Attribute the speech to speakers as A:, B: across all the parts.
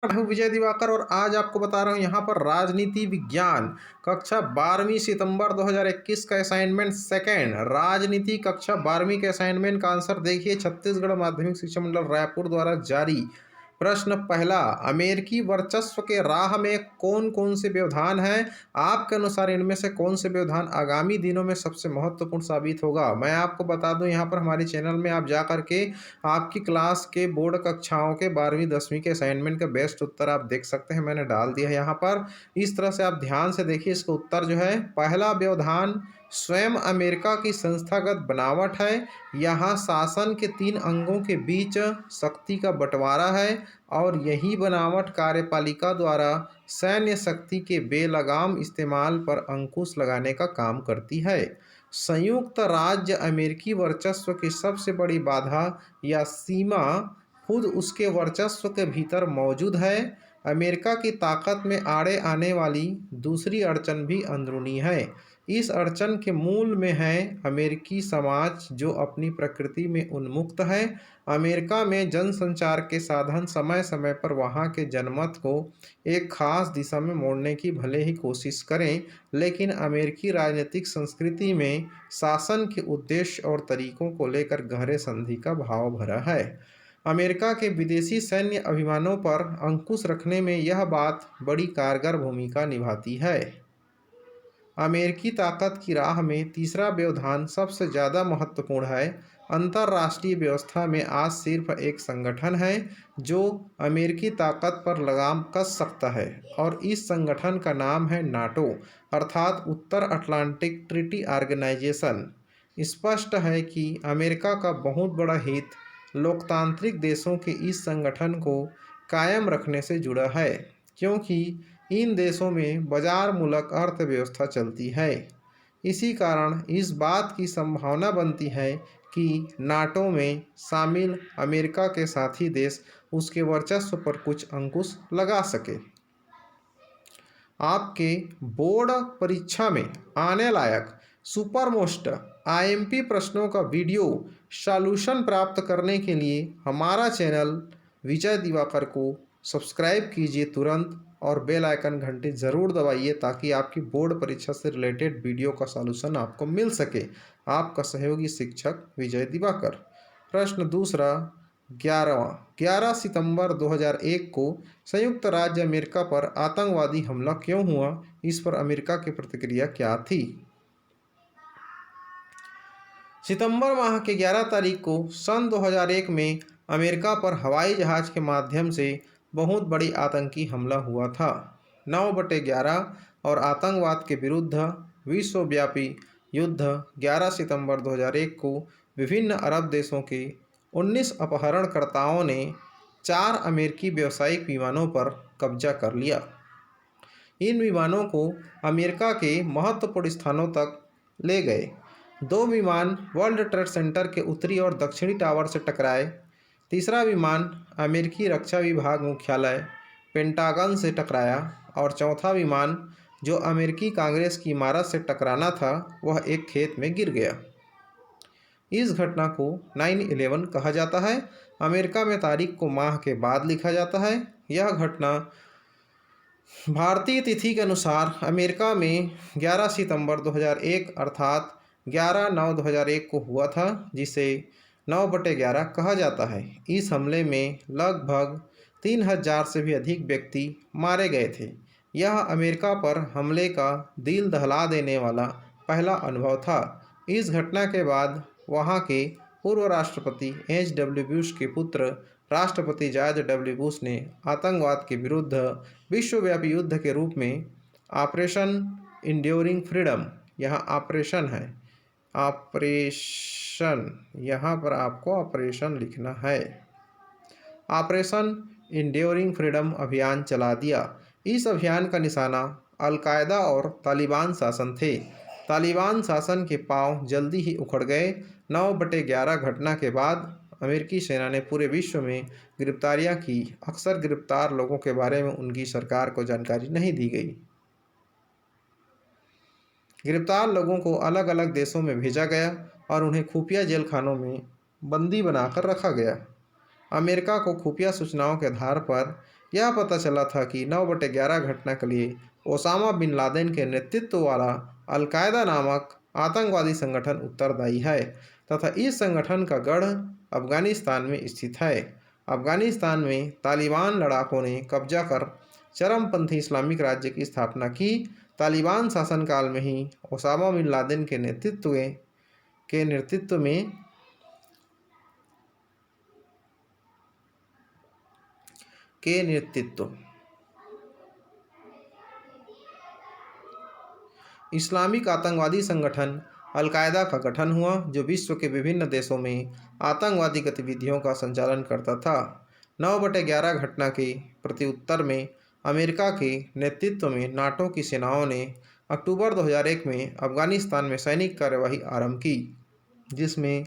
A: मैं हूँ विजय दिवाकर और आज आपको बता रहा हूँ यहाँ पर राजनीति विज्ञान कक्षा 12वीं सितंबर 2021 का असाइनमेंट सेकंड राजनीति कक्षा 12वीं के असाइनमेंट का आंसर देखिए। छत्तीसगढ़ माध्यमिक शिक्षा मंडल रायपुर द्वारा जारी। प्रश्न पहला, अमेरिकी वर्चस्व के राह में कौन कौन से व्यवधान हैं? आपके अनुसार इनमें से कौन से व्यवधान आगामी दिनों में सबसे महत्वपूर्ण साबित होगा? मैं आपको बता दूं, यहाँ पर हमारे चैनल में आप जा करके आपकी क्लास के बोर्ड कक्षाओं के 12वीं 10वीं के असाइनमेंट का बेस्ट उत्तर आप देख सकते हैं। मैंने डाल दिया है यहाँ पर। इस तरह से आप ध्यान से देखिए। इसका उत्तर जो है, पहला व्यवधान स्वयं अमेरिका की संस्थागत बनावट है। यहाँ शासन के 3 अंगों के बीच शक्ति का बंटवारा है और यही बनावट कार्यपालिका द्वारा सैन्य शक्ति के बेलगाम इस्तेमाल पर अंकुश लगाने का काम करती है। संयुक्त राज्य अमेरिकी वर्चस्व की सबसे बड़ी बाधा या सीमा खुद उसके वर्चस्व के भीतर मौजूद है। अमेरिका की ताकत में आड़े आने वाली दूसरी अड़चन भी अंदरूनी है। इस अड़चन के मूल में है अमेरिकी समाज, जो अपनी प्रकृति में उन्मुक्त है। अमेरिका में जनसंचार के साधन समय समय पर वहाँ के जनमत को एक खास दिशा में मोड़ने की भले ही कोशिश करें, लेकिन अमेरिकी राजनीतिक संस्कृति में शासन के उद्देश्य और तरीकों को लेकर गहरे संधि का भाव भरा है। अमेरिका के विदेशी सैन्य अभियानों पर अंकुश रखने में यह बात बड़ी कारगर भूमिका निभाती है। अमेरिकी ताकत की राह में तीसरा व्यवधान सबसे ज़्यादा महत्वपूर्ण है। अंतर्राष्ट्रीय व्यवस्था में आज सिर्फ एक संगठन है जो अमेरिकी ताकत पर लगाम कस सकता है, और इस संगठन का नाम है नाटो, अर्थात उत्तर अटलांटिक ट्रीटी ऑर्गेनाइजेशन। स्पष्ट है कि अमेरिका का बहुत बड़ा हित लोकतांत्रिक देशों के इस संगठन को कायम रखने से जुड़ा है, क्योंकि इन देशों में बाजार मूलक अर्थव्यवस्था चलती है। इसी कारण इस बात की संभावना बनती है कि नाटो में शामिल अमेरिका के साथी देश उसके वर्चस्व पर कुछ अंकुश लगा सके। आपके बोर्ड परीक्षा में आने लायक सुपरमोस्ट आईएमपी प्रश्नों का वीडियो सॉल्यूशन प्राप्त करने के लिए हमारा चैनल विजय दिवाकर को सब्सक्राइब कीजिए तुरंत, और बेल आइकन घंटी ज़रूर दबाइए ताकि आपकी बोर्ड परीक्षा से रिलेटेड वीडियो का सॉल्यूशन आपको मिल सके। आपका सहयोगी शिक्षक विजय दिवाकर। प्रश्न दूसरा, 11 सितंबर 2001 को संयुक्त राज्य अमेरिका पर आतंकवादी हमला क्यों हुआ? इस पर अमेरिका की प्रतिक्रिया क्या थी? सितंबर माह के 11 तारीख को सन 2001 में अमेरिका पर हवाई जहाज़ के माध्यम से बहुत बड़ी आतंकी हमला हुआ था। 9/11 और आतंकवाद के विरुद्ध विश्वव्यापी युद्ध 11 सितंबर 2001 को विभिन्न अरब देशों के 19 अपहरणकर्ताओं ने 4 अमेरिकी व्यावसायिक विमानों पर कब्जा कर लिया। इन विमानों को अमेरिका के महत्वपूर्ण स्थानों तक ले गए। 2 विमान वर्ल्ड ट्रेड सेंटर के उत्तरी और दक्षिणी टावर से टकराए। तीसरा विमान अमेरिकी रक्षा विभाग मुख्यालय पेंटागन से टकराया, और चौथा विमान जो अमेरिकी कांग्रेस की इमारत से टकराना था वह एक खेत में गिर गया। इस घटना को 9/11 कहा जाता है। अमेरिका में तारीख को माह के बाद लिखा जाता है। यह घटना भारतीय तिथि के अनुसार अमेरिका में 11 सितंबर 2001 अर्थात 11/9/2001 को हुआ था, जिसे 9/11 कहा जाता है। इस हमले में लगभग 3000 से भी अधिक व्यक्ति मारे गए थे। यह अमेरिका पर हमले का दिल दहला देने वाला पहला अनुभव था। इस घटना के बाद वहाँ के पूर्व राष्ट्रपति H.W. बुश के पुत्र राष्ट्रपति जॉर्ज डब्ल्यू बुश ने आतंकवाद के विरुद्ध विश्वव्यापी युद्ध के रूप में ऑपरेशन इंड्योरिंग फ्रीडम, यहाँ ऑपरेशन है, ऑपरेशन, यहाँ पर आपको ऑपरेशन लिखना है, ऑपरेशन इंड्योरिंग फ्रीडम अभियान चला दिया। इस अभियान का निशाना अलकायदा और तालिबान शासन थे। तालिबान शासन के पांव जल्दी ही उखड़ गए। 9/11 घटना के बाद अमेरिकी सेना ने पूरे विश्व में गिरफ्तारियां की। अक्सर गिरफ्तार लोगों के बारे में उनकी सरकार को जानकारी नहीं दी गई। गिरफ्तार लोगों को अलग अलग देशों में भेजा गया और उन्हें खुफिया जेल खानों में बंदी बनाकर रखा गया। अमेरिका को खुफिया सूचनाओं के आधार पर यह पता चला था कि 9/11 घटना के लिए ओसामा बिन लादेन के नेतृत्व वाला अलकायदा नामक आतंकवादी संगठन उत्तरदायी है तथा इस संगठन का गढ़ अफगानिस्तान में स्थित है। अफगानिस्तान में तालिबान लड़ाकों ने कब्जा कर चरमपंथी इस्लामिक राज्य की स्थापना की। तालिबान शासनकाल में ही ओसामा बिन लादेन के नेतृत्व में इस्लामिक आतंकवादी संगठन अलकायदा का गठन हुआ, जो विश्व के विभिन्न देशों में आतंकवादी गतिविधियों का संचालन करता था। 9/11 घटना के प्रत्युत्तर में अमेरिका के नेतृत्व में नाटो की सेनाओं ने अक्टूबर 2001 में अफगानिस्तान में सैनिक कार्यवाही आरंभ की, जिसमें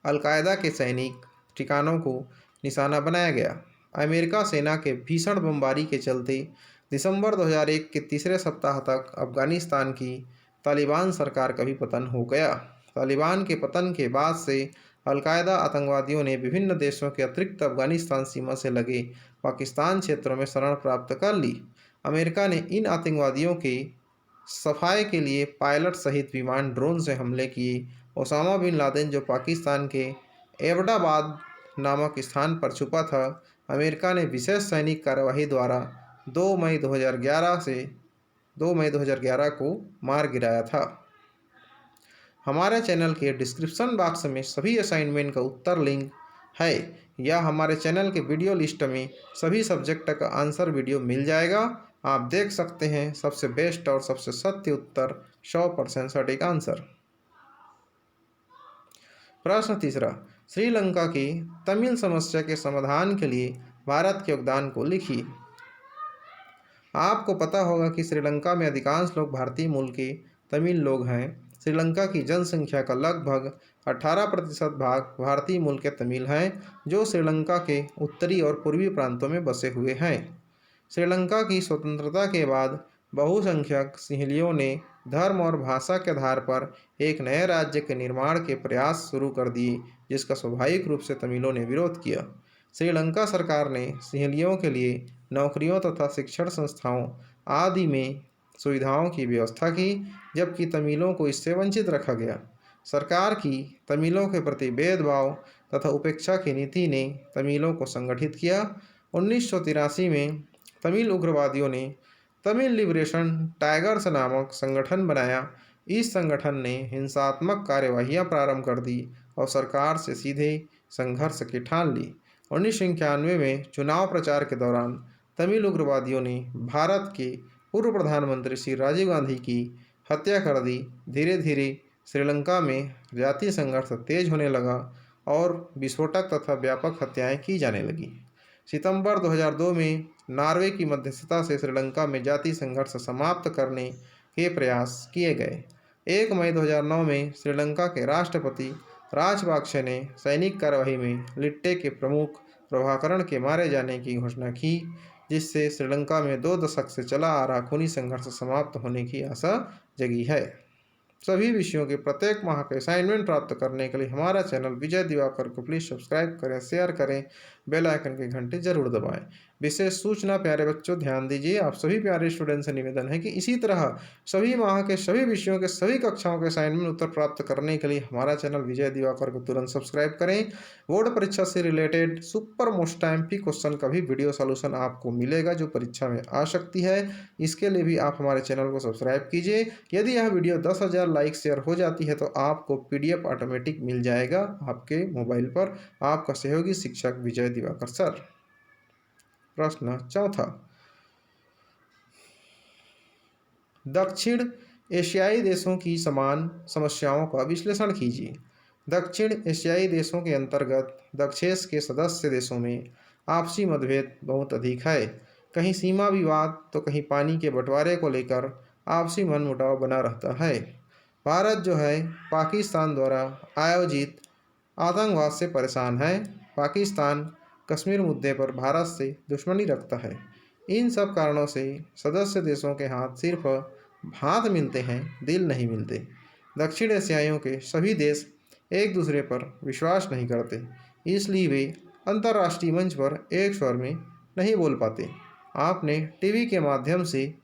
A: अलकायदा के सैनिक ठिकानों को निशाना बनाया गया। अमेरिका सेना के भीषण बमबारी के चलते दिसंबर 2001 के तीसरे सप्ताह तक अफगानिस्तान की तालिबान सरकार का भी पतन हो गया। तालिबान के पतन के बाद से अलकायदा आतंकवादियों ने विभिन्न देशों के अतिरिक्त अफगानिस्तान सीमा से लगे पाकिस्तान क्षेत्रों में शरण प्राप्त कर ली। अमेरिका ने इन आतंकवादियों के सफाए के लिए पायलट सहित विमान ड्रोन से हमले किए। ओसामा बिन लादेन, जो पाकिस्तान के एबटाबाद नामक स्थान पर छुपा था, अमेरिका ने विशेष सैनिक कार्यवाही द्वारा 2 मई 2011 को मार गिराया था। हमारे चैनल के डिस्क्रिप्शन बॉक्स में सभी असाइनमेंट का उत्तर लिंक है, या हमारे चैनल के वीडियो लिस्ट में सभी सब्जेक्ट का आंसर वीडियो मिल जाएगा। आप देख सकते हैं सबसे बेस्ट और सबसे सत्य उत्तर, 100% सटीक आंसर। प्रश्न तीसरा, श्रीलंका की तमिल समस्या के समाधान के लिए भारत के योगदान को लिखिए। आपको पता होगा कि श्रीलंका में अधिकांश लोग भारतीय मूल के तमिल लोग हैं। श्रीलंका की जनसंख्या का लगभग 18% भाग भारतीय मूल के तमिल हैं, जो श्रीलंका के उत्तरी और पूर्वी प्रांतों में बसे हुए हैं। श्रीलंका की स्वतंत्रता के बाद बहुसंख्यक सिंहलियों ने धर्म और भाषा के आधार पर एक नए राज्य के निर्माण के प्रयास शुरू कर दिए, जिसका स्वाभाविक रूप से तमिलों ने विरोध किया। श्रीलंका सरकार ने सिंहलियों के लिए नौकरियों तथा शिक्षण संस्थाओं आदि में सुविधाओं की व्यवस्था की, जबकि तमिलों को इससे वंचित रखा गया। सरकार की तमिलों के प्रति भेदभाव तथा उपेक्षा की नीति ने तमिलों को संगठित किया। 1983 में तमिल उग्रवादियों ने तमिल लिबरेशन टाइगर्स नामक संगठन बनाया। इस संगठन ने हिंसात्मक कार्यवाहियां प्रारंभ कर दी और सरकार से सीधे संघर्ष की ठान ली। 1991 में चुनाव प्रचार के दौरान तमिल उग्रवादियों ने भारत के पूर्व प्रधानमंत्री श्री राजीव गांधी की हत्या कर दी। धीरे धीरे श्रीलंका में जातीय संघर्ष तेज होने लगा और विस्फोटक तथा व्यापक हत्याएं की जाने लगी। सितंबर 2002 में नॉर्वे की मध्यस्थता से श्रीलंका में जातीय संघर्ष समाप्त करने के प्रयास किए गए। 1 मई 2009 में श्रीलंका के राष्ट्रपति राजपक्षे ने सैनिक कार्यवाही में लिट्टे के प्रमुख प्रभाकरण के मारे जाने की घोषणा की, जिससे श्रीलंका में 2 दशक से चला आ रहा खूनी संघर्ष समाप्त होने की आशा जगी है। सभी विषयों के प्रत्येक माह के असाइनमेंट प्राप्त करने के लिए हमारा चैनल विजय दिवाकर को प्लीज़ सब्सक्राइब करें, शेयर करें, बेल आइकन की घंटी जरूर दबाएं। विशेष सूचना, प्यारे बच्चों ध्यान दीजिए, आप सभी प्यारे स्टूडेंट से निवेदन है कि इसी तरह सभी माह के सभी विषयों के सभी कक्षाओं के असाइनमेंट उत्तर प्राप्त करने के लिए हमारा चैनल विजय दिवाकर को तुरंत सब्सक्राइब करें। बोर्ड परीक्षा से related super most MP question का भी वीडियो सॉल्यूशन आपको मिलेगा, जो परीक्षा में आ सकती है। इसके लिए भी आप हमारे चैनल को सब्सक्राइब कीजिए। यदि यह वीडियो 10,000 लाइक शेयर हो जाती है तो आपको PDF ऑटोमेटिक मिल जाएगा आपके मोबाइल पर। आपका सहयोगी शिक्षक विजय दिवाकर सर। प्रश्न चौथा, दक्षिण एशियाई देशों की समान समस्याओं का विश्लेषण कीजिए। दक्षिण एशियाई देशों के अंतर्गत दक्षेश के सदस्य देशों में आपसी मतभेद बहुत अधिक है। कहीं सीमा विवाद तो कहीं पानी के बंटवारे को लेकर आपसी मनमुटाव बना रहता है। भारत जो है पाकिस्तान द्वारा आयोजित आतंकवाद से परेशान है। पाकिस्तान कश्मीर मुद्दे पर भारत से दुश्मनी रखता है। इन सब कारणों से सदस्य देशों के हाथ सिर्फ हाथ मिलते हैं, दिल नहीं मिलते। दक्षिण एशियाइयों के सभी देश एक दूसरे पर विश्वास नहीं करते, इसलिए वे अंतर्राष्ट्रीय मंच पर एक स्वर में नहीं बोल पाते। आपने टीवी के माध्यम से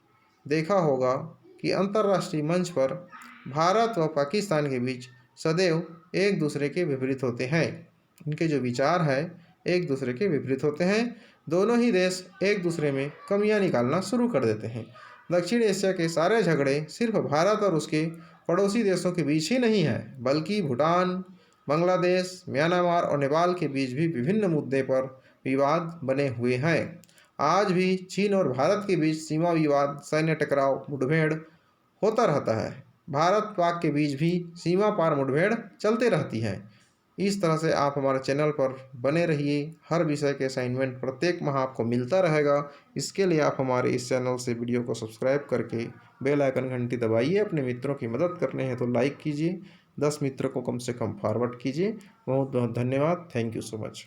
A: देखा होगा कि अंतर्राष्ट्रीय मंच पर भारत व पाकिस्तान के बीच सदैव एक दूसरे के विपरीत होते हैं। इनके जो विचार हैं एक दूसरे के विपरीत होते हैं। दोनों ही देश एक दूसरे में कमियां निकालना शुरू कर देते हैं। दक्षिण एशिया के सारे झगड़े सिर्फ भारत और उसके पड़ोसी देशों के बीच ही नहीं है, बल्कि भूटान, बांग्लादेश, म्यांमार और नेपाल के बीच भी विभिन्न मुद्दे पर विवाद बने हुए हैं। आज भी चीन और भारत के बीच सीमा विवाद, सैन्य टकराव, मुठभेड़ होता रहता है। भारत पाक के बीच भी सीमा पार मुठभेड़ चलते रहती है। इस तरह से आप हमारे चैनल पर बने रहिए। हर विषय के असाइनमेंट प्रत्येक माह आपको मिलता रहेगा। इसके लिए आप हमारे इस चैनल से वीडियो को सब्सक्राइब करके बेल आइकन घंटी दबाइए। अपने मित्रों की मदद करने हैं तो लाइक कीजिए, 10 मित्रों को कम से कम फॉरवर्ड कीजिए। बहुत बहुत धन्यवाद। Thank you so much.